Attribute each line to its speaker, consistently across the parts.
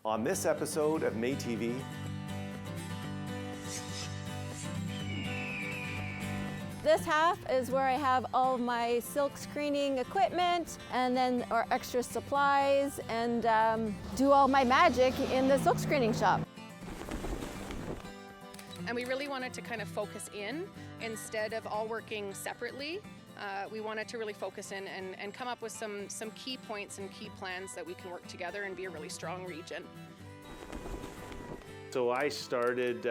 Speaker 1: On this episode of MéTV,
Speaker 2: this half is where I have all of my silk screening equipment and then our extra supplies and do all my magic in the silk screening shop.
Speaker 3: And we really wanted to kind of focus in instead of all working separately. We wanted to really focus in and come up with some key points and key plans that we can work together and be a really strong region.
Speaker 1: So I started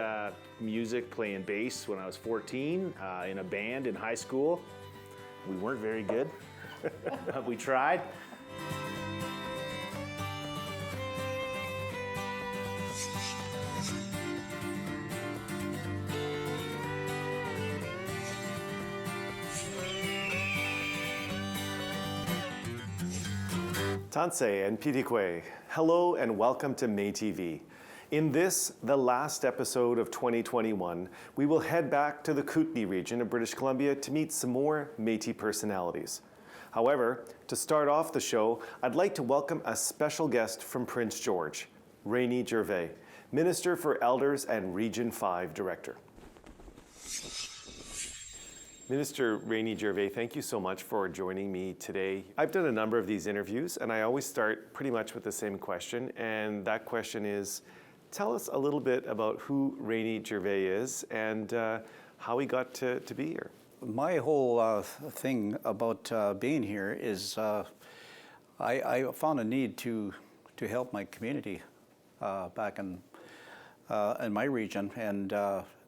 Speaker 1: music playing bass when I was 14 in a band in high school. We weren't very good. We tried. Tanse and Pitikwe, hello and welcome to MéTV. In this, the last episode of 2021, we will head back to the Kootenay region of British Columbia to meet some more Métis personalities. However, to start off the show, I'd like to welcome a special guest from Prince George, Rainey Gervais, Minister for Elders and Region 5 Director. Minister Rainey Gervais, thank you so much for joining me today. I've done a number of these interviews, and I always start pretty much with the same question, and that question is, tell us a little bit about who Rainey Gervais is and how he got to be here.
Speaker 4: My whole thing about being here is I found a need to help my community back in my region, and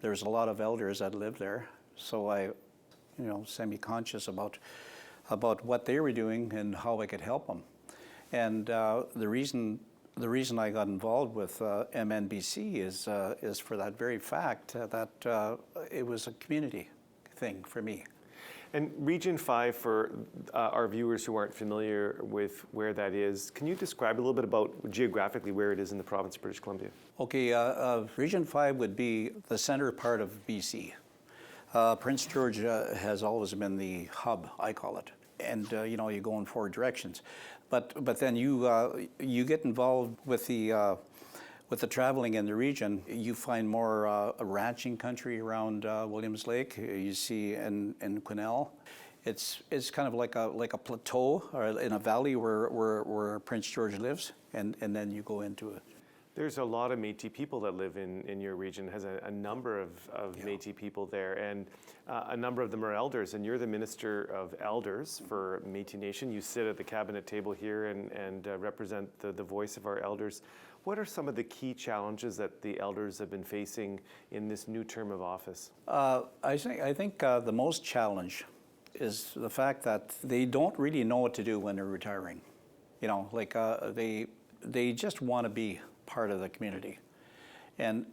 Speaker 4: there's a lot of elders that live there, so I semi-conscious about what they were doing and how I could help them. And the reason I got involved with MNBC is for that very fact that it was a community thing for me.
Speaker 1: And Region 5, for our viewers who aren't familiar with where that is, can you describe a little bit about geographically where it is in the province of British Columbia?
Speaker 4: Okay, Region 5 would be the center part of BC. Prince George has always been the hub, I call it, and you go in four directions. But then you get involved with the traveling in the region. You find more ranching country around Williams Lake. You see in Quesnel, it's kind of like a plateau or in a valley where Prince George lives, and then you go into it.
Speaker 1: There's a lot of Métis people that live in your region. It has a number of Métis people there, and a number of them are elders, and you're the Minister of Elders for Métis Nation. You sit at the cabinet table here and represent the voice of our elders. What are some of the key challenges that the elders have been facing in this new term of office?
Speaker 4: I think the most challenge is the fact that they don't really know what to do when they're retiring. They just want to be part of the community, and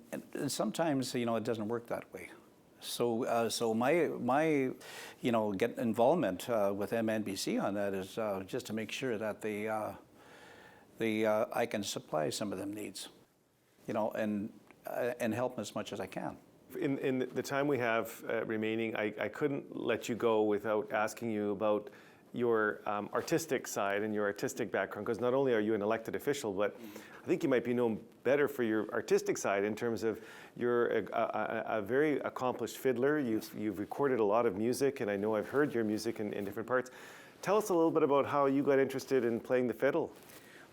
Speaker 4: sometimes it doesn't work that way. So my get involvement with MNBC on that is just to make sure that I can supply some of them needs, and help them as much as I can.
Speaker 1: In the time we have remaining, I couldn't let you go without asking you about your artistic side and your artistic background, because not only are you an elected official, but I think you might be known better for your artistic side in terms of you're a very accomplished fiddler. You've recorded a lot of music, and I know I've heard your music in different parts. Tell us a little bit about how you got interested in playing the fiddle.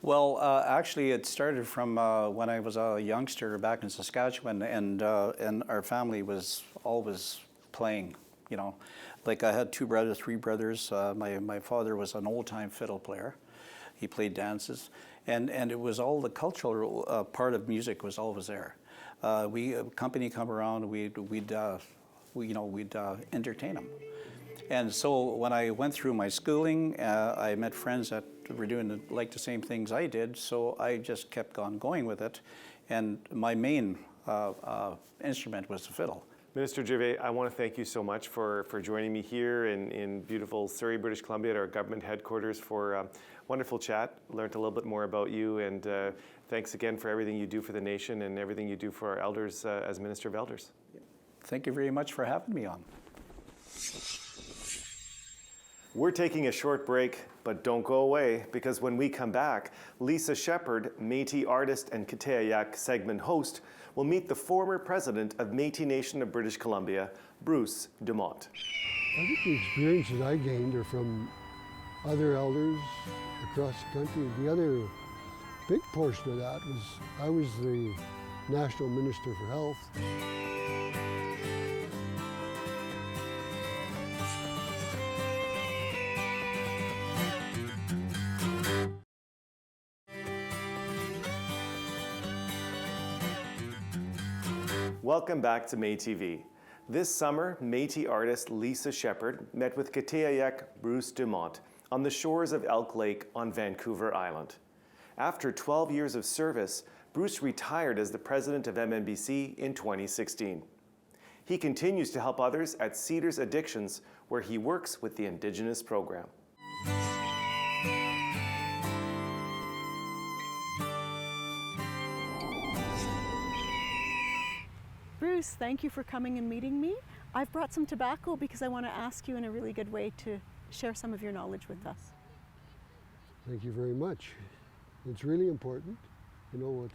Speaker 4: Well, actually, it started from when I was a youngster back in Saskatchewan, and our family was always playing. Like I had three brothers. My father was an old-time fiddle player. He played dances, and it was all the cultural part of music was always there. Company come around, we'd entertain them. And so when I went through my schooling, I met friends that were doing the same things I did. So I just kept on going with it, and my main instrument was the fiddle.
Speaker 1: Minister Gervais, I want to thank you so much for joining me here in beautiful Surrey, British Columbia at our government headquarters for a wonderful chat. Learned a little bit more about you, and thanks again for everything you do for the nation and everything you do for our elders as Minister of Elders.
Speaker 4: Thank you very much for having me on.
Speaker 1: We're taking a short break, but don't go away, because when we come back, Lisa Shepherd, Métis artist and Kitayak segment host, will meet the former president of Métis Nation of British Columbia, Bruce Dumont.
Speaker 5: I think the experiences I gained are from other elders across the country. The other big portion of that was I was the National Minister for Health.
Speaker 1: Welcome back to MéTV. This summer, Métis artist Lisa Shepherd met with Kitayak Bruce Dumont on the shores of Elk Lake on Vancouver Island. After 12 years of service, Bruce retired as the president of MNBC in 2016. He continues to help others at Cedars Addictions, where he works with the Indigenous program.
Speaker 6: Bruce, thank you for coming and meeting me. I've brought some tobacco because I want to ask you in a really good way to share some of your knowledge with us.
Speaker 5: Thank you very much. It's really important. You know,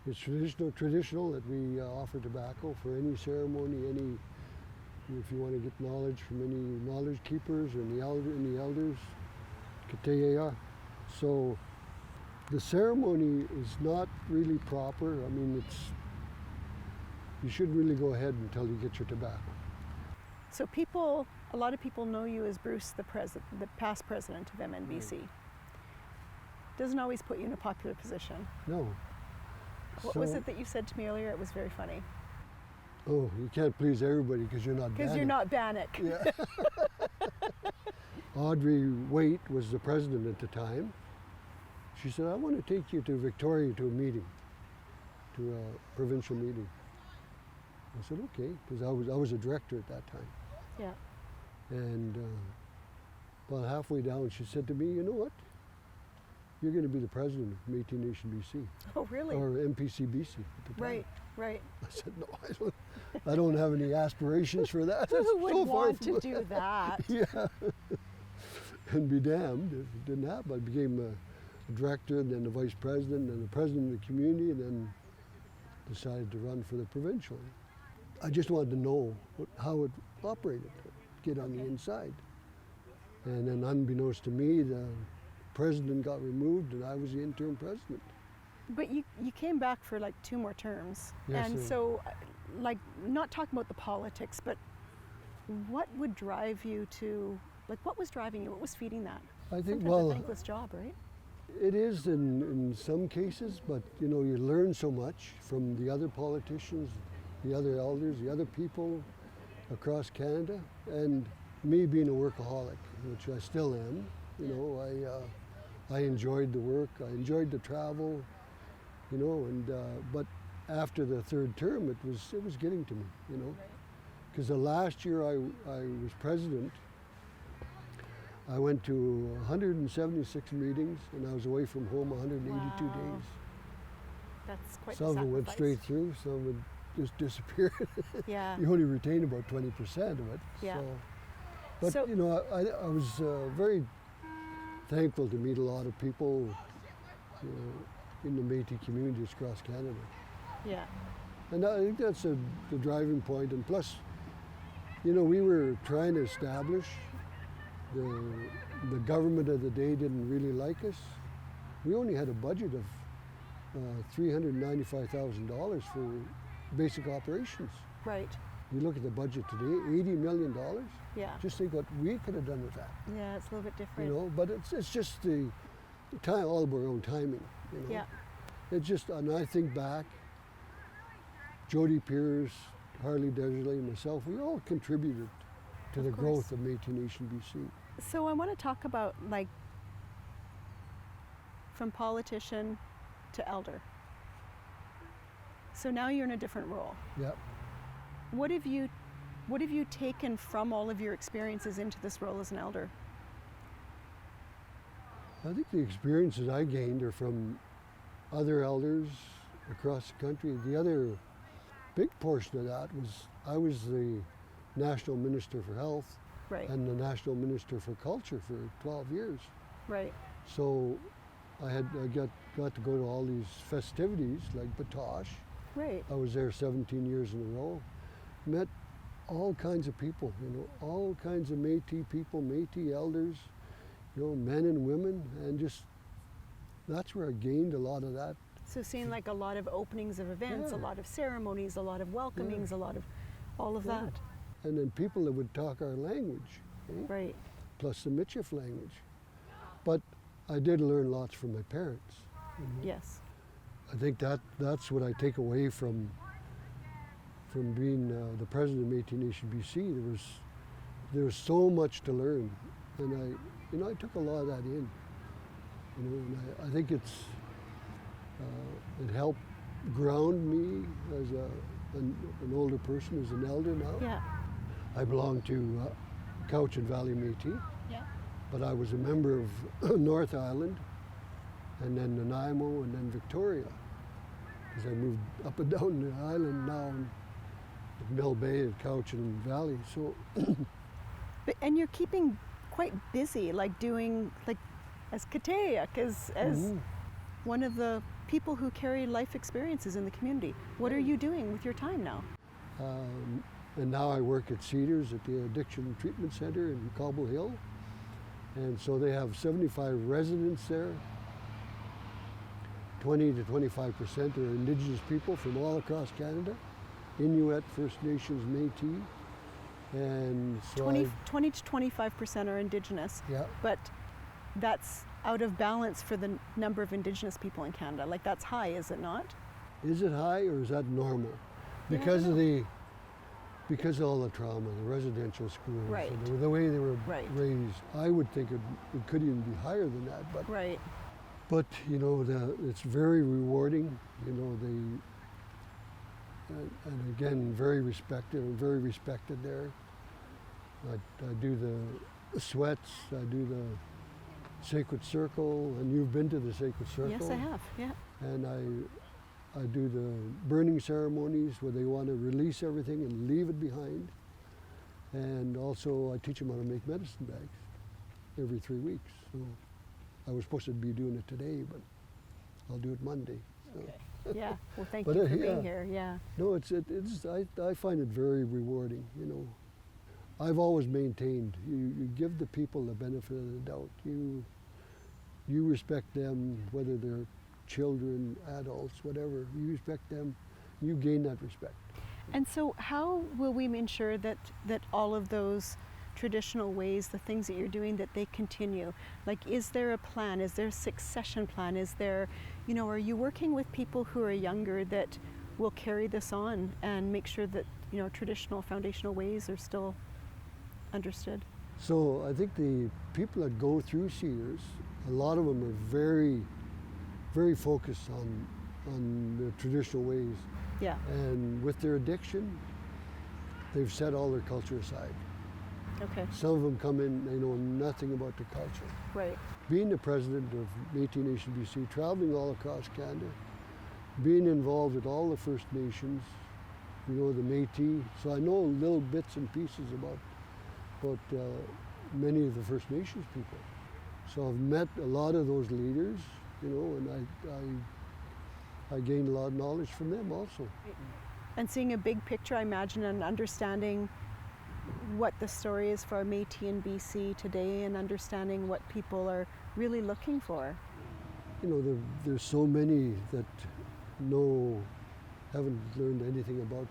Speaker 5: it's traditional that we offer tobacco for any ceremony, if you want to get knowledge from any knowledge keepers or any elders, Kitayak. So the ceremony is not really proper. I mean, you should really go ahead until you get your tobacco.
Speaker 6: So a lot of people know you as Bruce, the past president of MNBC.
Speaker 5: Right.
Speaker 6: Doesn't always put you in a popular position.
Speaker 5: No.
Speaker 6: What was it that you said to me earlier? It was very funny.
Speaker 5: Oh, you can't please everybody because you're not
Speaker 6: Because you're not Bannock.
Speaker 5: Yeah. Audrey Waite was the president at the time. She said, I want to take you to Victoria to a meeting, to a provincial meeting. I said, okay, because I was a director at that time.
Speaker 6: Yeah.
Speaker 5: And about halfway down, she said to me, you know what? You're going to be the president of Métis Nation BC.
Speaker 6: Oh, really?
Speaker 5: Or MPC-BC at the time.
Speaker 6: Right, right.
Speaker 5: I said, no, I don't have any aspirations for that.
Speaker 6: Who would
Speaker 5: so far
Speaker 6: want
Speaker 5: from
Speaker 6: to do that?
Speaker 5: Yeah. And be damned if it didn't happen. I became a director, and then the vice president, and the president of the community, and then decided to run for the provincial. I just wanted to know how it operated, get on the inside. And then unbeknownst to me, the president got removed and I was the interim president.
Speaker 6: But you came back for like 2 more terms.
Speaker 5: Yes,
Speaker 6: and
Speaker 5: sir.
Speaker 6: so, like, not talking about the politics, but what would drive you to, like, what was driving you? What was feeding that?
Speaker 5: I think,
Speaker 6: Sometimes a thankless job, right?
Speaker 5: it is in some cases, but you know, you learn so much from the other politicians, the other elders, the other people across Canada, and me being a workaholic, which I still am. You know, I enjoyed the work, I enjoyed the travel, you know, and but after the 3rd term, it was getting to me, you know, because the last year I was president, I went to 176 meetings, and I was away from home 182
Speaker 6: Wow.
Speaker 5: days.
Speaker 6: That's quite
Speaker 5: Some of them went
Speaker 6: sacrifice.
Speaker 5: straight through, some would just disappear.
Speaker 6: Yeah.
Speaker 5: You only retain about 20% of it.
Speaker 6: Yeah.
Speaker 5: So, but
Speaker 6: So-
Speaker 5: you know, I was very thankful to meet a lot of people, you know, in the Métis communities across Canada.
Speaker 6: Yeah.
Speaker 5: And I think that's the driving point. And plus, you know, we were trying to establish, the government of the day didn't really like us. We only had a budget of $395,000 for basic operations.
Speaker 6: Right.
Speaker 5: You look at the budget today, $80 million.
Speaker 6: Yeah.
Speaker 5: Just think what we could have done with that,
Speaker 6: Yeah, it's a little bit
Speaker 5: you
Speaker 6: different.
Speaker 5: know. But it's just the time, all of our own timing, you know.
Speaker 6: Yeah.
Speaker 5: It's just, and I think back, Jody Pierce, Harley Desley, myself, we all contributed to the
Speaker 6: course.
Speaker 5: growth of Métis Nation BC.
Speaker 6: So I want to talk about, like, from politician to elder. So now you're in a different role.
Speaker 5: Yep.
Speaker 6: What have you taken from all of your experiences into this role as an elder?
Speaker 5: I think the experiences I gained are from other elders across the country. The other big portion of that was I was the National Minister for Health.
Speaker 6: Right.
Speaker 5: and the National Minister for Culture for 12 years.
Speaker 6: Right.
Speaker 5: So I got to go to all these festivities like Batoche.
Speaker 6: Right.
Speaker 5: I was there 17 years in a row. Met all kinds of people, you know, all kinds of Métis people, Métis elders, you know, men and women, and just that's where I gained a lot of that.
Speaker 6: So seeing like a lot of openings of events, a
Speaker 5: Yeah.
Speaker 6: lot of ceremonies, a lot of welcomings, a lot of all of
Speaker 5: Yeah.
Speaker 6: that.
Speaker 5: And then people that would talk our language, eh?
Speaker 6: Right.
Speaker 5: Plus the Michif language. But I did learn lots from my parents.
Speaker 6: Yes.
Speaker 5: I think that's what I take away from being the president of Métis Nation BC. There was so much to learn, and I took a lot of that in. You know, and I think it helped ground me as an older person, as an elder now.
Speaker 6: Yeah.
Speaker 5: I belong to Couch and Valley Métis,
Speaker 6: Yeah.
Speaker 5: but I was a member of North Island, and then Nanaimo, and then Victoria, because I moved up and down the island now at Mill Bay and Couch and Valley. So
Speaker 6: And you're keeping quite busy, like doing like as Kateyak, as one of the people who carry life experiences in the community. What are you doing with your time now?
Speaker 5: and now I work at Cedars at the Addiction Treatment Center in Cobble Hill. And so they have 75 residents there. 20 to 25% are Indigenous people from all across Canada. Inuit, First Nations, Métis. And so
Speaker 6: 20 to 25% are Indigenous,
Speaker 5: yeah,
Speaker 6: but that's out of balance for the number of Indigenous people in Canada. Like that's high, is it not?
Speaker 5: is it high or is that normal?
Speaker 6: Yeah, I
Speaker 5: Because
Speaker 6: don't
Speaker 5: of because of all the trauma, the residential schools,
Speaker 6: Right.
Speaker 5: and the way they were
Speaker 6: Right.
Speaker 5: raised, I would think it could even be higher than that.
Speaker 6: Right.
Speaker 5: But you know, it's very rewarding. You know, and again, very respected. I'm very respected there. I do the sweats. I do the Sacred Circle, and you've been to the Sacred Circle.
Speaker 6: Yes, I have. Yeah.
Speaker 5: And I do the burning ceremonies where they want to release everything and leave it behind. And also, I teach them how to make medicine bags every 3 weeks. So I was supposed to be doing it today, but I'll do it Monday. So.
Speaker 6: Yeah. Well, thank
Speaker 5: But,
Speaker 6: you for
Speaker 5: yeah.
Speaker 6: being here. Yeah.
Speaker 5: No, I find it very rewarding, you know. I've always maintained, you give the people the benefit of the doubt. You respect them, whether they're children, adults, whatever. You respect them, you gain that respect.
Speaker 6: And so how will we ensure that all of those traditional ways, the things that you're doing, that they continue? Like, is there a plan? Is there a succession plan? Is there, you know, are you working with people who are younger that will carry this on and make sure that, you know, traditional foundational ways are still understood?
Speaker 5: So I think the people that go through Cedars, a lot of them are very, very focused on the traditional ways.
Speaker 6: Yeah.
Speaker 5: And with their addiction, they've set all their culture aside.
Speaker 6: Okay.
Speaker 5: Some of them come in, they know nothing about the culture.
Speaker 6: Right.
Speaker 5: Being the president of Métis Nation BC, traveling all across Canada, being involved with all the First Nations, you know, the Métis, so I know little bits and pieces about many of the First Nations people. So I've met a lot of those leaders, you know, and I gained a lot of knowledge from them also.
Speaker 6: And seeing a big picture, I imagine, and understanding what the story is for Métis in BC today, and understanding what people are really looking for.
Speaker 5: You know, there's so many that haven't learned anything about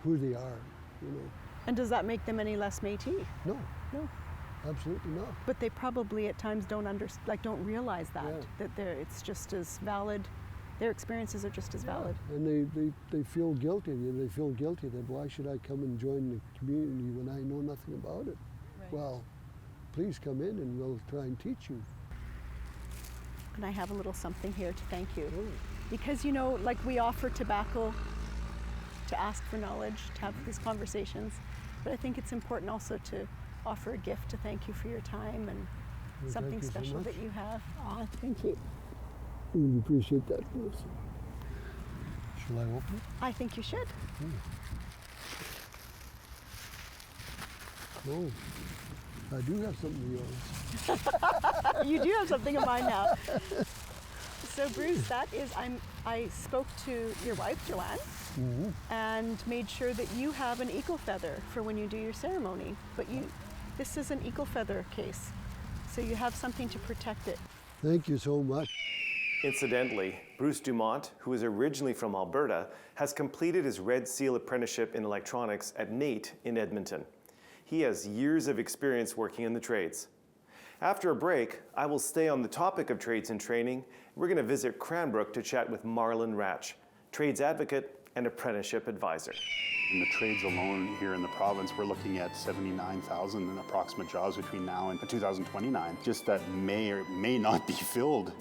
Speaker 5: who they are, you know.
Speaker 6: And does that make them any less Métis?
Speaker 5: No,
Speaker 6: No.
Speaker 5: absolutely not.
Speaker 6: But they probably at times don't don't realize that
Speaker 5: Yeah.
Speaker 6: that it's just as valid. Their experiences are just as valid.
Speaker 5: And they feel guilty. They feel guilty that why should I come and join the community when I know nothing about it?
Speaker 6: Right.
Speaker 5: Well, please come in and we'll try and teach you.
Speaker 6: And I have a little something here to thank you. Because, you know, like we offer tobacco to ask for knowledge, to have these conversations, but I think it's important also to offer a gift to thank you for your time and
Speaker 5: Well,
Speaker 6: something
Speaker 5: thank you so
Speaker 6: special
Speaker 5: much.
Speaker 6: that you have. Oh, thank you.
Speaker 5: We appreciate that, Melissa. Shall I open it?
Speaker 6: I think you should.
Speaker 5: Oh, I do have something of yours.
Speaker 6: You do have something of mine now. So Bruce, I spoke to your wife, Joanne, and made sure that you have an eagle feather for when you do your ceremony. But this is an eagle feather case, so you have something to protect it.
Speaker 5: Thank you so much.
Speaker 1: Incidentally, Bruce Dumont, who is originally from Alberta, has completed his Red Seal apprenticeship in electronics at NAIT in Edmonton. He has years of experience working in the trades. After a break, I will stay on the topic of trades and training. We're going to visit Cranbrook to chat with Marlon Ratch, trades advocate and apprenticeship advisor.
Speaker 7: In the trades alone here in the province, we're looking at 79,000 in approximate jobs between now and 2029, just that may or may not be filled.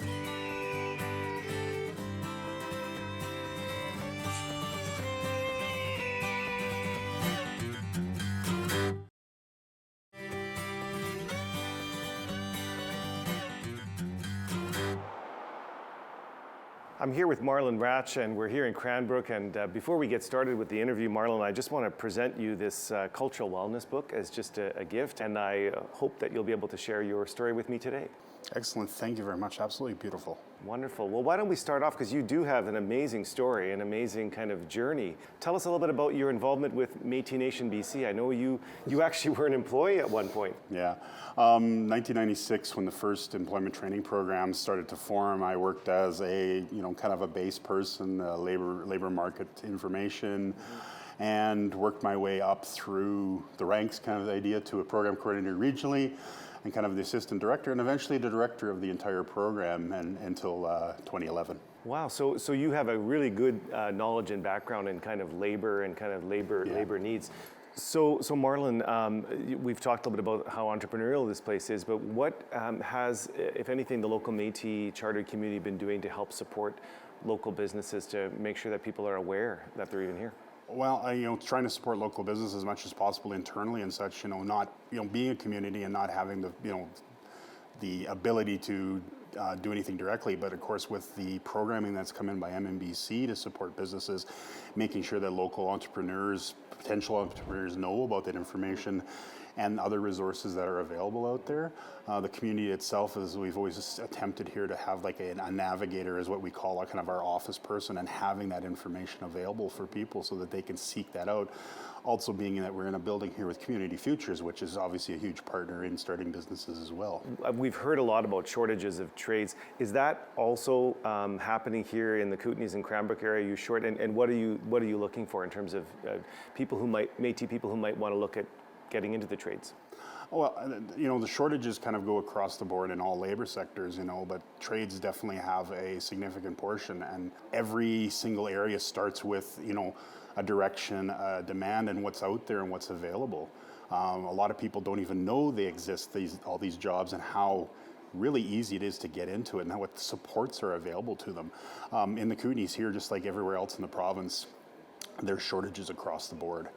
Speaker 1: I'm here with Marlon Ratch, and we're here in Cranbrook. And before we get started with the interview, Marlon, I just want to present you this cultural wellness book as just a gift, and I hope that you'll be able to share your story with me today.
Speaker 7: Excellent, thank you very much, absolutely beautiful.
Speaker 1: Wonderful. Well, why don't we start off, because you do have an amazing story, an amazing kind of journey. Tell us a little bit about your involvement with Métis Nation BC. I know you actually were an employee at one point.
Speaker 7: Yeah, 1996 when the first employment training program started to form, I worked as a, kind of a base person, labor market information, and worked my way up through the ranks, kind of the idea, to a program coordinator regionally, and kind of the assistant director, and eventually the director of the entire program until 2011.
Speaker 1: Wow, so you have a really good knowledge and background in kind of labor and kind of labor needs. So Marlon, we've talked a little bit about how entrepreneurial this place is, but what has, if anything, the local Métis chartered community been doing to help support local businesses to make sure that people are aware that they're even here?
Speaker 7: Well, trying to support local business as much as possible internally and such, not, being a community and not having the ability to do anything directly, but of course with the programming that's come in by MMBC to support businesses, making sure that local entrepreneurs, potential entrepreneurs know about that information and other resources that are available out there. The community itself, as we've always attempted here to have like a navigator, is what we call kind of our office person, and having that information available for people so that they can seek that out. Also being that we're in a building here with Community Futures, which is obviously a huge partner in starting businesses as well.
Speaker 1: We've heard a lot about shortages of trades. Is that also happening here in the Kootenays and Cranbrook area? Are you short? And what are you looking for in terms of people who Métis people who might want to look at getting into the trades?
Speaker 7: Well, the shortages kind of go across the board in all labor sectors, but trades definitely have a significant portion, and every single area starts with, a direction, a demand, and what's out there and what's available. A lot of people don't even know they exist, all these jobs, and how really easy it is to get into it, and what supports are available to them. In the Kootenays here, just like everywhere else in the province, there's shortages across the board.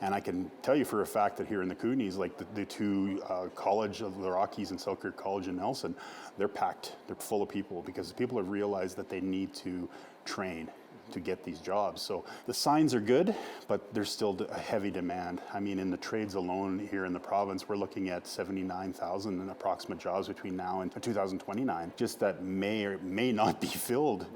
Speaker 7: And I can tell you for a fact that here in the Kootenays, like the two college of the Rockies and Selkirk College in Nelson, they're packed, they're full of people, because people have realized that they need to train to get these jobs. So the signs are good, but there's still a heavy demand. I mean, in the trades alone here in the province, we're looking at 79,000 in approximate jobs between now and 2029, just that may or may not be filled.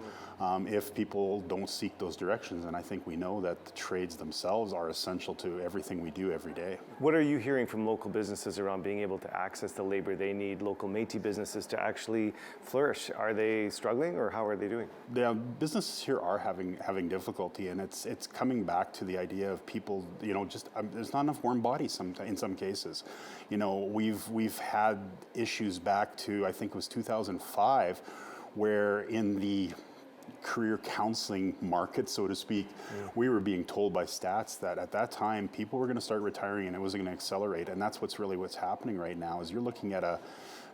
Speaker 7: If people don't seek those directions. And I think we know that the trades themselves are essential to everything we do every day.
Speaker 1: What are you hearing from local businesses around being able to access the labor they need, local Métis businesses to actually flourish? Are they struggling, or how are they doing?
Speaker 7: Yeah, businesses here are having difficulty, and it's coming back to the idea of people, there's not enough warm bodies in some cases. We've had issues back to, I think it was 2005, where in the career counseling market, so to speak, we were being told by stats that at that time people were going to start retiring and it wasn't going to accelerate. And that's what's happening right now, is you're looking at a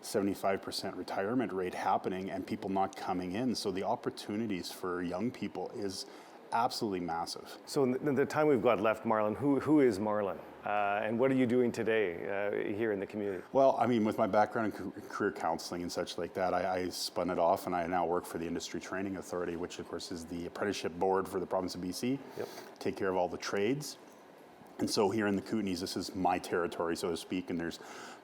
Speaker 7: 75% retirement rate happening and people not coming in. So the opportunities for young people is absolutely massive.
Speaker 1: So in the time we've got left, Marlon, who is Marlon? And what are you doing today here in the community?
Speaker 7: Well, I mean, with my background in career counseling and such like that, I spun it off, and I now work for the Industry Training Authority, which of course is the apprenticeship board for the province of BC. Yep. Take care of all the trades. And so here in the Kootenays, this is my territory, so to speak, and there's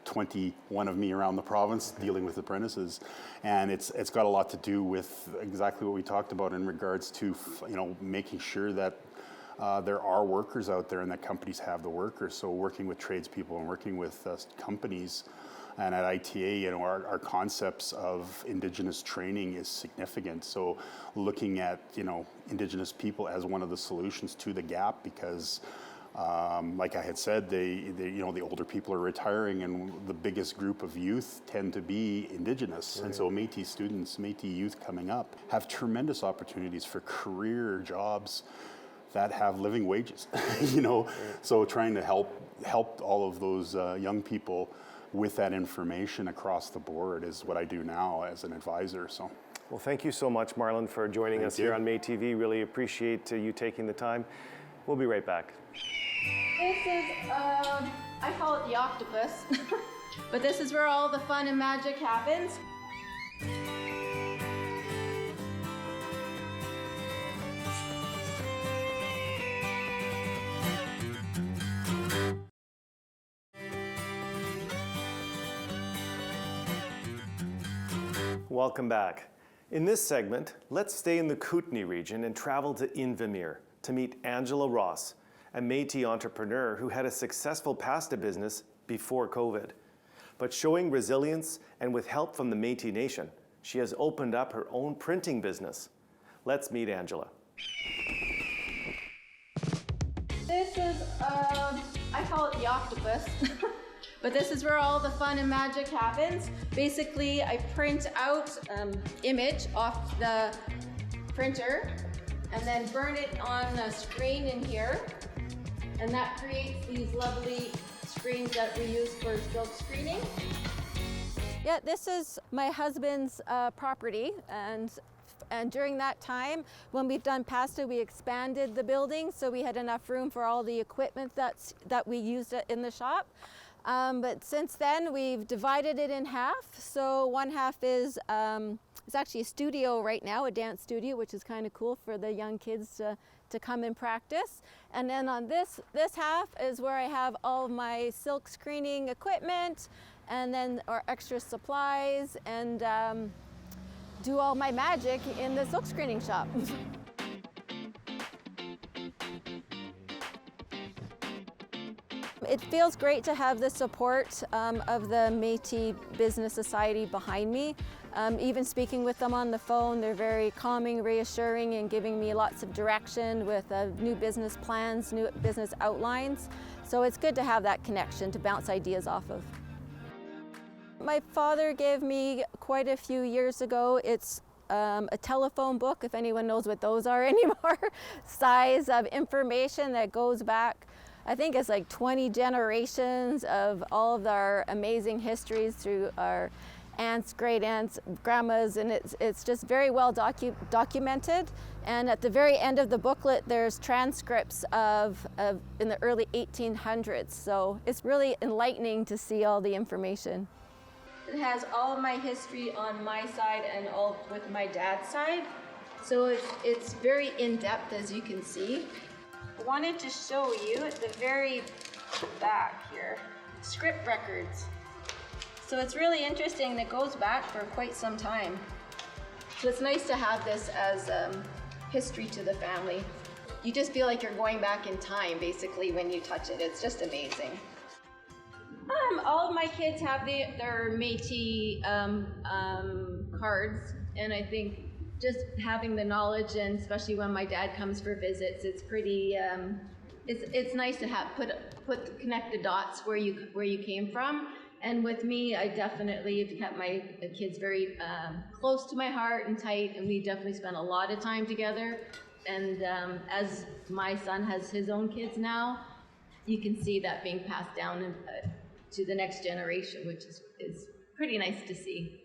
Speaker 7: 21 of me around the province dealing with apprentices, and it's got a lot to do with exactly what we talked about in regards to making sure that there are workers out there and that companies have the workers. So working with tradespeople and working with companies, and at ITA, our concepts of Indigenous training is significant. So looking at Indigenous people as one of the solutions to the gap, because like I had said, the older people are retiring, and the biggest group of youth tend to be Indigenous. Right. And so Métis students, Métis youth coming up have tremendous opportunities for career jobs that have living wages, Right. So trying to help all of those young people with that information across the board is what I do now as an advisor. So.
Speaker 1: Well, thank you so much, Marlon, for joining us here on MéTV. Really appreciate you taking the time. We'll be right back.
Speaker 2: This is, I call it the octopus, but this is where all the fun and magic happens.
Speaker 1: Welcome back. In this segment, let's stay in the Kootenay region and travel to Invermere to meet Angela Ross, a Métis entrepreneur who had a successful pasta business before COVID. But showing resilience and with help from the Métis Nation, she has opened up her own printing business. Let's meet Angela.
Speaker 2: This is, I call it the octopus, but this is where all the fun and magic happens. Basically, I print out image off the printer and then burn it on a screen in here. And that creates these lovely screens that we use for silk screening. Yeah, this is my husband's property, and during that time, when we've done pasta, we expanded the building, so we had enough room for all the equipment that we used in the shop. But since then, we've divided it in half. So one half is it's actually a studio right now, a dance studio, which is kind of cool for the young kids to come and practice. And then on this half is where I have all of my silk screening equipment, and then our extra supplies, and do all my magic in the silk screening shop. It feels great to have the support of the Métis Business Society behind me. Even speaking with them on the phone, they're very calming, reassuring, and giving me lots of direction with new business plans, new business outlines. So it's good to have that connection to bounce ideas off of. My father gave me quite a few years ago. It's a telephone book, if anyone knows what those are anymore, size of information that goes back, I think it's like 20 generations of all of our amazing histories through our aunts, great aunts, grandmas, and it's just very well documented. And at the very end of the booklet, there's transcripts of in the early 1800s. So it's really enlightening to see all the information. It has all of my history on my side and all with my dad's side. So it's very in-depth, as you can see. I wanted to show you at the very back here, script records. So it's really interesting, that goes back for quite some time. So it's nice to have this as history to the family. You just feel like you're going back in time, basically, when you touch it. It's just amazing. All of my kids have their Métis cards, and I think just having the knowledge, and especially when my dad comes for visits, it's pretty. It's nice to have connect the dots where you came from. And with me, I definitely have kept my kids very close to my heart and tight, and we definitely spend a lot of time together. And as my son has his own kids now, you can see that being passed down to the next generation, which is pretty nice to see.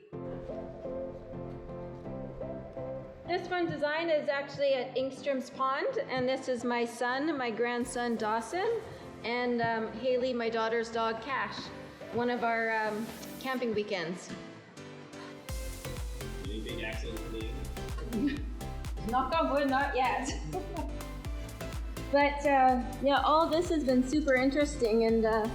Speaker 2: This one design is actually at Ingstrom's Pond, and this is my son, my grandson Dawson, and Haley, my daughter's dog Cash, one of our camping weekends.
Speaker 8: Any big accidents in the end?
Speaker 2: Knock on wood, not yet. But yeah, all this has been super interesting, and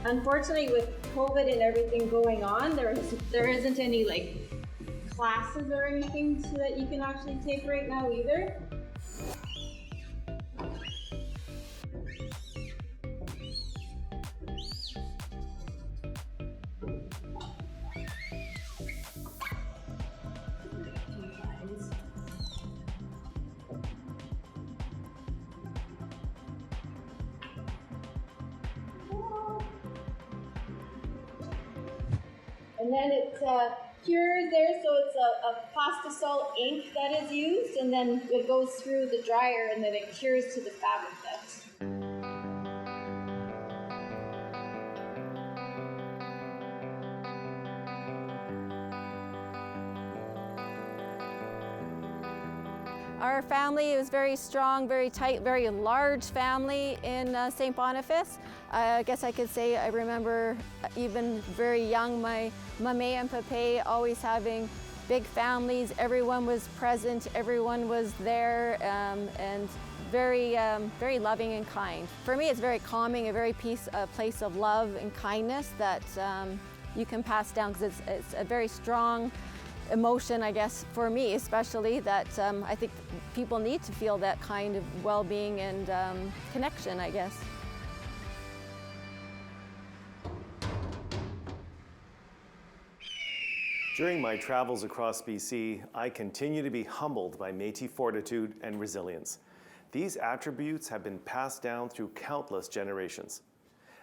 Speaker 2: unfortunately with COVID and everything going on, there isn't any like classes or anything so that you can actually take right now either. And then it cures there, so it's a plastisol ink that is used, and then it goes through the dryer, and then it cures to the fabric depth. Our family is very strong, very tight, very large family in St. Boniface. I guess I could say I remember even very young, my mamé and papé always having big families. Everyone was present, everyone was there, and very, very loving and kind. For me, it's very calming, a place of love and kindness that you can pass down, because it's a very strong emotion, I guess, for me especially, that I think people need to feel that kind of well-being and connection, I guess.
Speaker 1: During my travels across BC, I continue to be humbled by Métis fortitude and resilience. These attributes have been passed down through countless generations.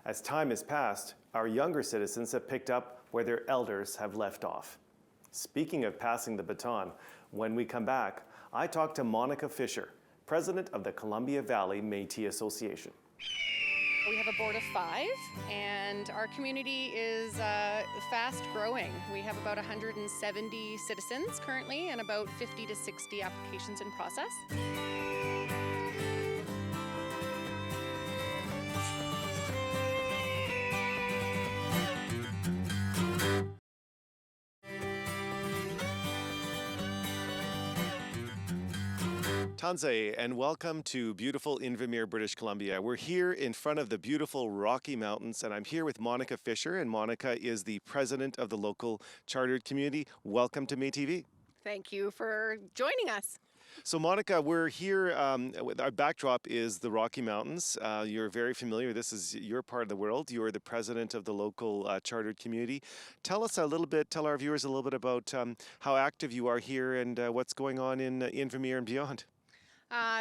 Speaker 1: As time has passed, our younger citizens have picked up where their elders have left off. Speaking of passing the baton, when we come back, I talk to Monica Fisher, president of the Columbia Valley Métis Association.
Speaker 3: We have a board of 5, and our community is fast growing. We have about 170 citizens currently and about 50 to 60 applications in process.
Speaker 1: Tanze, and welcome to beautiful Invermere, British Columbia. We're here in front of the beautiful Rocky Mountains, and I'm here with Monica Fisher, and Monica is the president of the local chartered community. Welcome to MéTV.
Speaker 3: Thank you for joining us.
Speaker 1: So Monica, we're here, our backdrop is the Rocky Mountains. You're very familiar, this is your part of the world. You're the president of the local chartered community. Tell us a little bit, tell our viewers a little bit about how active you are here and what's going on in Invermere and beyond.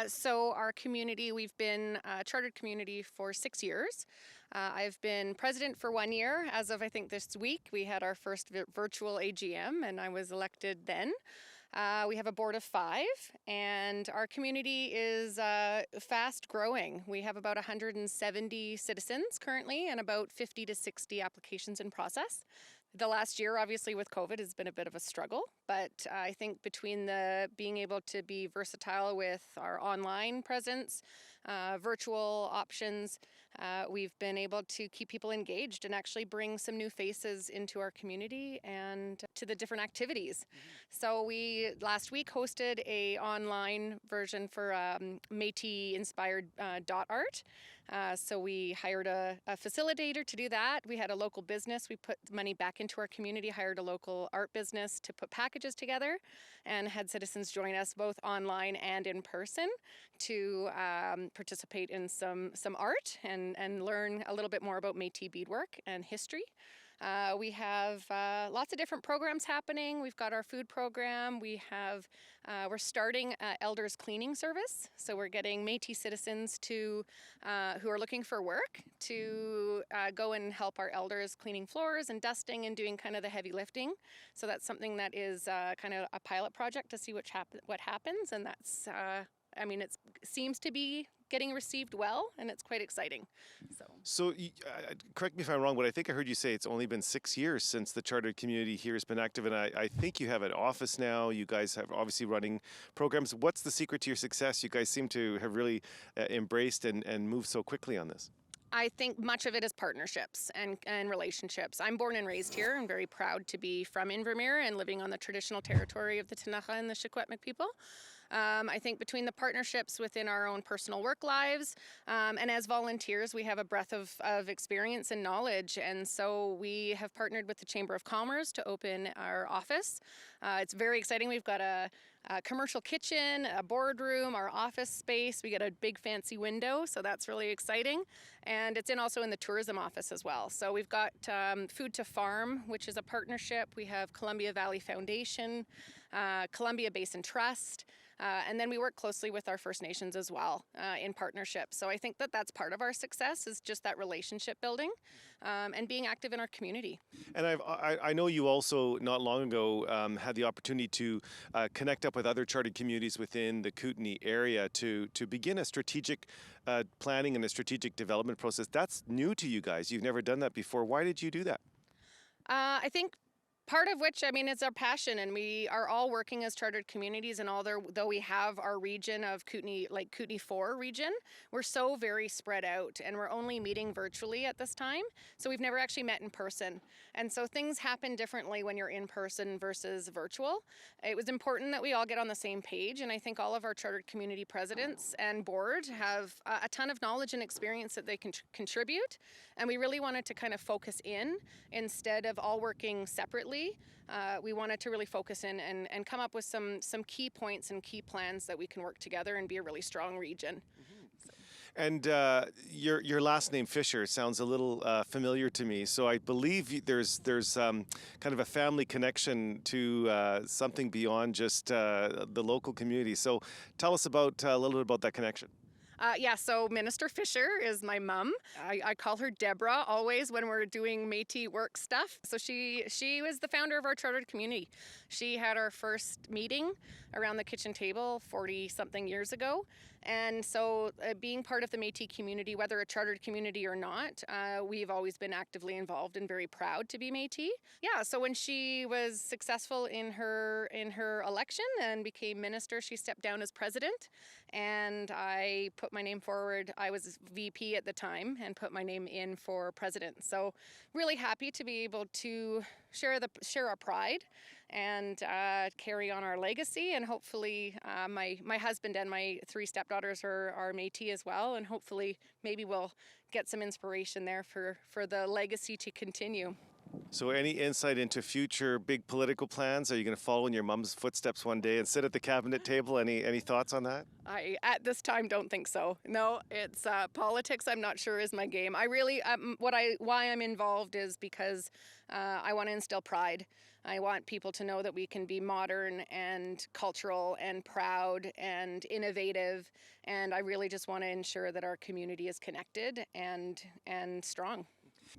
Speaker 3: So our community, we've been a chartered community for 6 years. I've been president for 1 year. As of, I think, this week, we had our first virtual AGM, and I was elected then. We have a board of 5, and our community is fast growing. We have about 170 citizens currently and about 50 to 60 applications in process. The last year, obviously, with COVID has been a bit of a struggle, but I think between the being able to be versatile with our online presence, virtual options, we've been able to keep people engaged and actually bring some new faces into our community and to the different activities. So we last week hosted a online version for Métis inspired dot art. So we hired a facilitator to do that. We had a local business. We put money back into our community, hired a local art business to put packages together, and had citizens join us both online and in person to participate in some art and learn a little bit more about Métis beadwork and history. We have lots of different programs happening. We've got our food program. We're starting elders cleaning service. So we're getting Métis citizens who are looking for work to go and help our elders cleaning floors and dusting and doing kind of the heavy lifting. So that's something that is kind of a pilot project to see what happens. And that's, it seems to be getting received well, and it's quite exciting.
Speaker 1: So correct me if I'm wrong, but I think I heard you say it's only been 6 years since the chartered community here has been active, and I think you have an office now. You guys have obviously running programs. What's the secret to your success? You guys seem to have really embraced and moved so quickly on this.
Speaker 3: I think much of it is partnerships and relationships. I'm born and raised here. I'm very proud to be from Invermere and living on the traditional territory of the Tanaha and the Secwepemc people. I think between the partnerships within our own personal work lives and as volunteers, we have a breadth of experience and knowledge. And so we have partnered with the Chamber of Commerce to open our office. It's very exciting. We've got a commercial kitchen, a boardroom, our office space. We get a big fancy window, so that's really exciting. And it's also in the tourism office as well. So we've got Food to Farm, which is a partnership. We have Columbia Valley Foundation, Columbia Basin Trust, and then we work closely with our First Nations as well in partnership. So I think that that's part of our success, is just that relationship building and being active in our community.
Speaker 1: And I know you also, not long ago, had the opportunity to connect up with other chartered communities within the Kootenay area to begin a strategic planning and a strategic development process. That's new to you guys. You've never done that before. Why did you do that?
Speaker 3: I think part of which, I mean, it's our passion, and we are all working as chartered communities, and though we have our region of Kootenay, like Kootenay 4 region, we're so very spread out, and we're only meeting virtually at this time. So we've never actually met in person. And so things happen differently when you're in person versus virtual. It was important that we all get on the same page, and I think all of our chartered community presidents and board have a ton of knowledge and experience that they can contribute. And we really wanted to kind of focus in instead of all working separately. We wanted to really focus in and come up with some key points and key plans that we can work together and be a really strong region.
Speaker 1: And your last name, Fisher, sounds a little familiar to me. So I believe there's kind of a family connection to something beyond just the local community. So tell us about a little bit about that connection.
Speaker 3: So Minister Fisher is my mom. I call her Deborah always when we're doing Métis work stuff. So she was the founder of our chartered community. She had our first meeting around the kitchen table 40-something years ago. And so being part of the Métis community, whether a chartered community or not, we've always been actively involved and very proud to be Métis. Yeah, so when she was successful in her election and became minister, she stepped down as president, and I put my name forward. I was VP at the time and put my name in for president. So really happy to be able to share our pride and carry on our legacy, and hopefully my husband and my 3 stepdaughters are Métis as well, and hopefully maybe we'll get some inspiration there for the legacy to continue.
Speaker 1: So any insight into future big political plans? Are you going to follow in your mom's footsteps one day and sit at the cabinet table? Any thoughts on that?
Speaker 3: I, at this time, don't think so. No, it's politics. I'm not sure is my game. I really, why I'm involved is because I want to instill pride. I want people to know that we can be modern and cultural and proud and innovative. And I really just want to ensure that our community is connected and strong.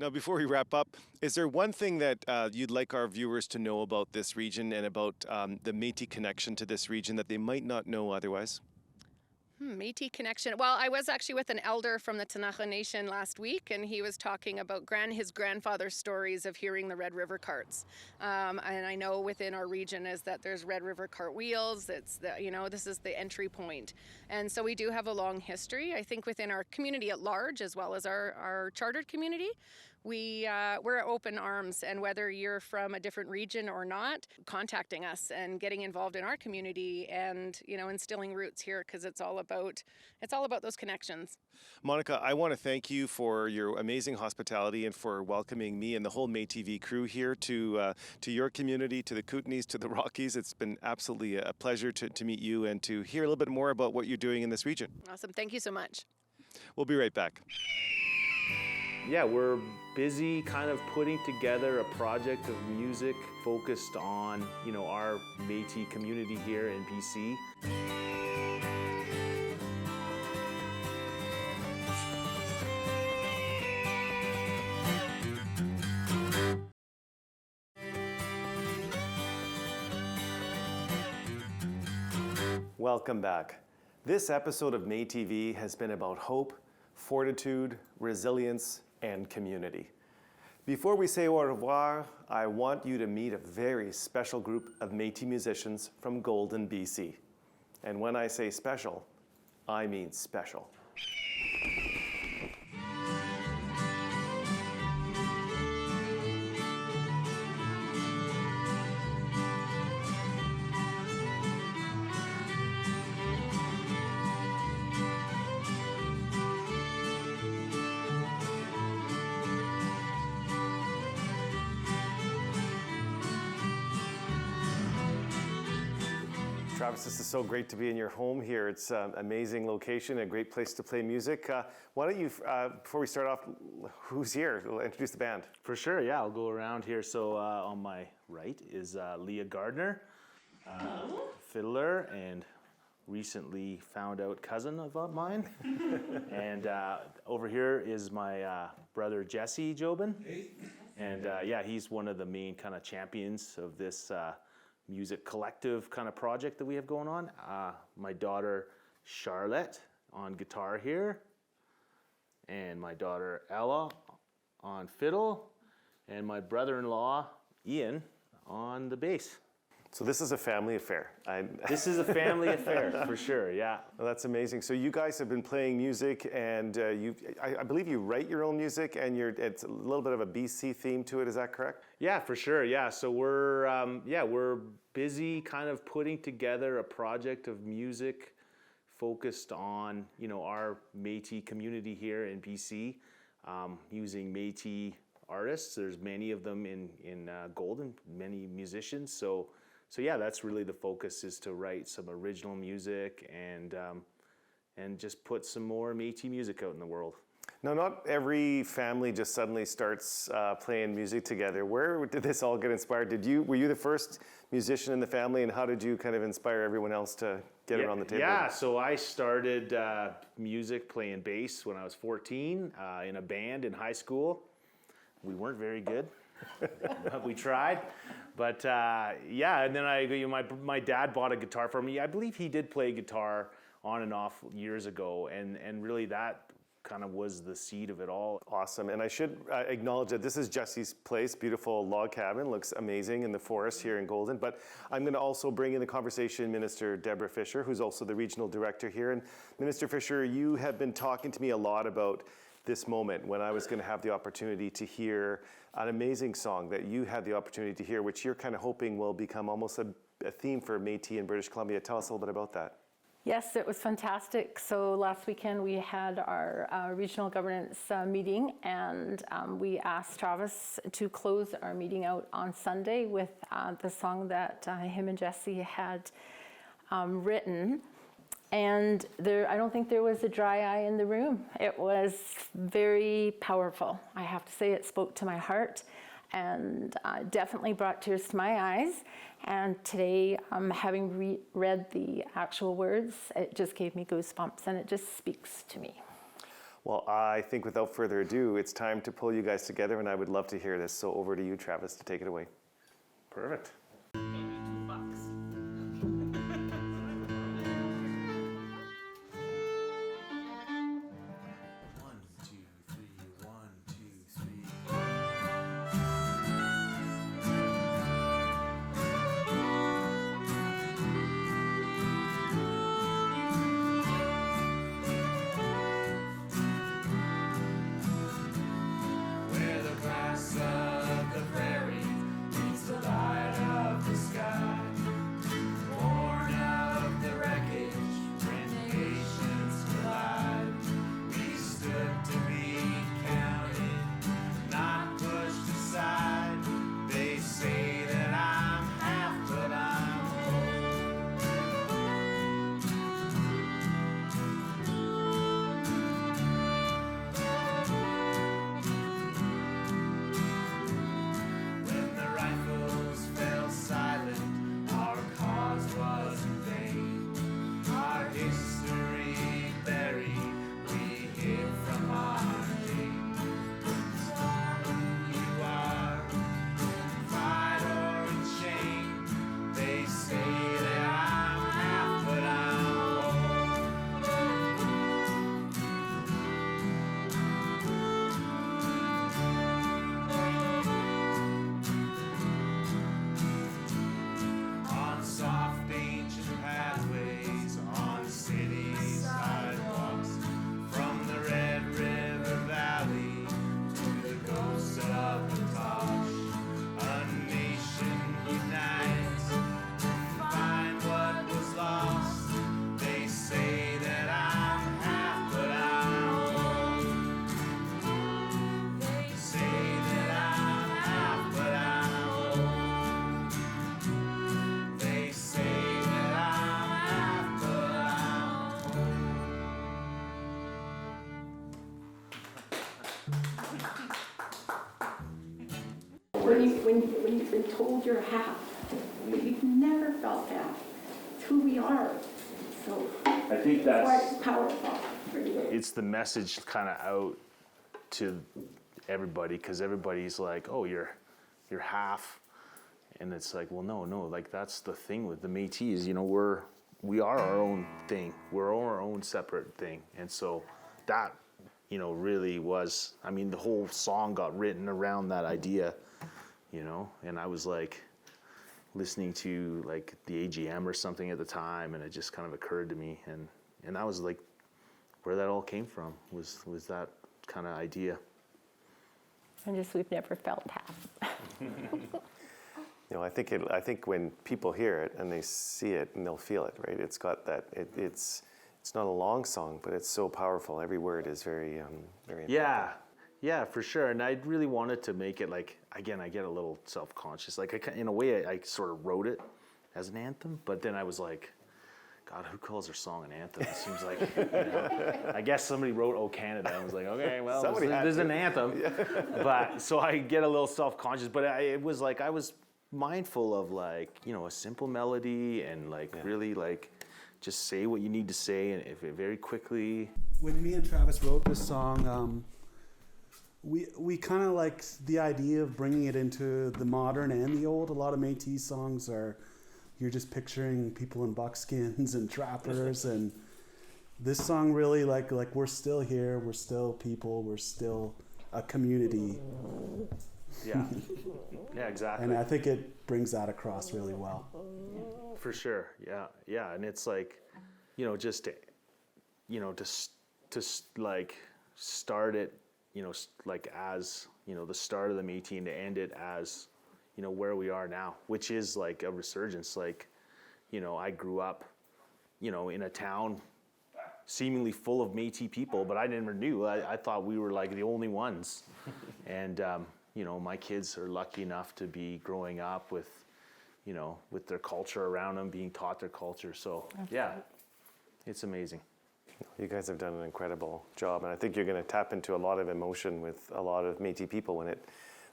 Speaker 1: Now, before we wrap up, is there one thing that you'd like our viewers to know about this region and about the Métis connection to this region that they might not know otherwise?
Speaker 3: Métis connection. Well, I was actually with an elder from the Tanaha Nation last week, and he was talking about his grandfather's stories of hearing the Red River carts. And I know within our region is that there's Red River cart wheels. It's this is the entry point. And so we do have a long history, I think, within our community at large, as well as our chartered community. We're open arms, and whether you're from a different region or not, contacting us and getting involved in our community and instilling roots here, because it's all about those connections.
Speaker 1: Monica, I want to thank you for your amazing hospitality and for welcoming me and the whole MéTV crew here to your community, to the Kootenays, to the Rockies. It's been absolutely a pleasure to meet you and to hear a little bit more about what you're doing in this region.
Speaker 3: Awesome. Thank you so much.
Speaker 1: We'll be right back.
Speaker 8: Yeah, we're busy kind of putting together a project of music focused on, our Métis community here in BC.
Speaker 1: Welcome back. This episode of MéTV has been about hope, fortitude, resilience, and community. Before we say au revoir, I want you to meet a very special group of Métis musicians from Golden, BC. And when I say special, I mean special. Travis, this is so great to be in your home here. It's an amazing location, a great place to play music. Why don't you, before we start off, who's here? Introduce the band.
Speaker 8: For sure, yeah, I'll go around here. So on my right is Leah Gardner, fiddler and recently found out cousin of mine. And over here is my brother Jesse Jobin. And yeah, he's one of the main kind of champions of this music collective kind of project that we have going on. My daughter Charlotte on guitar here, and my daughter Ella on fiddle, and my brother-in-law Ian on the bass.
Speaker 1: So this is a family affair.
Speaker 8: This is a family affair, for sure, yeah.
Speaker 1: Well, that's amazing. So you guys have been playing music, and I believe you write your own music, and it's a little bit of a BC theme to it. Is that correct?
Speaker 8: Yeah, for sure. Yeah, so we're busy kind of putting together a project of music focused on our Métis community here in BC, using Métis artists. There's many of them in Golden, many musicians. So yeah, that's really the focus, is to write some original music and just put some more Métis music out in the world.
Speaker 1: Now, not every family just suddenly starts playing music together. Where did this all get inspired? Were you the first musician in the family, and how did you kind of inspire everyone else to get around the table?
Speaker 8: Yeah, so I started music playing bass when I was 14 in a band in high school. We weren't very good, but we tried. But yeah, and then my dad bought a guitar for me. I believe he did play guitar on and off years ago, and really that kind of was the seed of it all.
Speaker 1: Awesome. And I should acknowledge that this is Jesse's place. Beautiful log cabin, looks amazing in the forest here in Golden. But I'm going to also bring in the conversation Minister Deborah Fisher, who's also the regional director here. And Minister Fisher, you have been talking to me a lot about this moment when I was going to have the opportunity to hear an amazing song that you had the opportunity to hear, which you're kind of hoping will become almost a theme for Métis in British Columbia. Tell us a little bit about that.
Speaker 9: Yes, it was fantastic. So last weekend we had our regional governance meeting, and we asked Travis to close our meeting out on Sunday with the song that him and Jesse had written. And I don't think there was a dry eye in the room. It was very powerful. I have to say, it spoke to my heart and definitely brought tears to my eyes. And today, having read the actual words, it just gave me goosebumps, and it just speaks to me.
Speaker 1: Well, I think without further ado, it's time to pull you guys together, and I would love to hear this. So over to you, Travis, to take it away.
Speaker 8: Perfect.
Speaker 10: Where the grass of the prairie meets the light of when you've been told you're half, but you've never felt half. It's who we are. So
Speaker 8: I think
Speaker 10: that's why
Speaker 8: that's,
Speaker 10: it's powerful.
Speaker 8: it's the message kind of out to everybody, because everybody's like, oh, you're half. And it's like, well, no, like that's the thing with the Métis, you know, we are our own thing. We're our own separate thing. And so that, you know, really was, I mean, the whole song got written around that idea, you know, and I was like listening to like the AGM or something at the time, and it just kind of occurred to me. And that was like where that all came from, was that kind of idea.
Speaker 9: And just, we've never felt half.
Speaker 1: You know, I think when people hear it and they see it and they'll feel it, right? It's got that. It's not a long song, but it's so powerful. Every word is very very.
Speaker 8: Yeah, for sure. And I really wanted to make it like, again, I get a little self-conscious. Like in a way, I sort of wrote it as an anthem, but then I was like, God, who calls their song an anthem? It seems like, you know, I guess somebody wrote "Oh Canada." I was like, okay, well, this is an anthem. Yeah. But so I get a little self-conscious, but it was like I was mindful of like, you know, a simple melody and like really like just say what you need to say, and if it very quickly.
Speaker 11: When me and Travis wrote this song, we kind of like the idea of bringing it into the modern and the old. A lot of Métis songs are, you're just picturing people in buckskins and trappers, and this song really like we're still here, we're still people, we're still a community.
Speaker 8: Yeah, yeah, exactly.
Speaker 11: And I think it brings that across really well.
Speaker 8: For sure, yeah, and it's like, you know, just to, you know, to like start it, you know, like as, you know, the start of the Métis, and to end it as, you know, where we are now, which is like a resurgence. Like, you know, I grew up, you know, in a town seemingly full of Métis people, but I never knew. I thought we were like the only ones. And, you know, my kids are lucky enough to be growing up with, you know, with their culture around them, being taught their culture. So, yeah, it's amazing.
Speaker 1: You guys have done an incredible job, and I think you're going to tap into a lot of emotion with a lot of Métis people when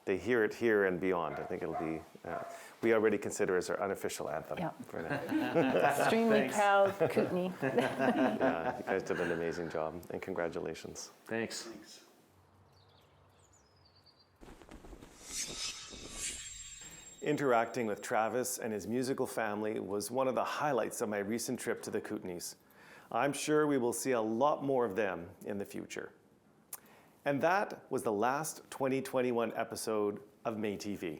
Speaker 1: they hear it here and beyond. I think it'll be, we already consider it as our unofficial anthem for now.
Speaker 9: Extremely proud Kootenai.
Speaker 1: Yeah, you guys did an amazing job, and congratulations.
Speaker 8: Thanks.
Speaker 1: Interacting with Travis and his musical family was one of the highlights of my recent trip to the Kootenays. I'm sure we will see a lot more of them in the future. And that was the last 2021 episode of MéTV.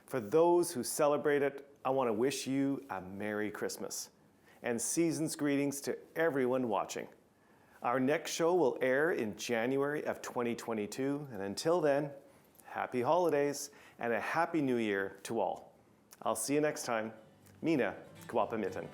Speaker 1: For those who celebrate it, I want to wish you a Merry Christmas and season's greetings to everyone watching. Our next show will air in January of 2022, and until then, happy holidays and a happy new year to all. I'll see you next time. Mina, Kwapa Mitten.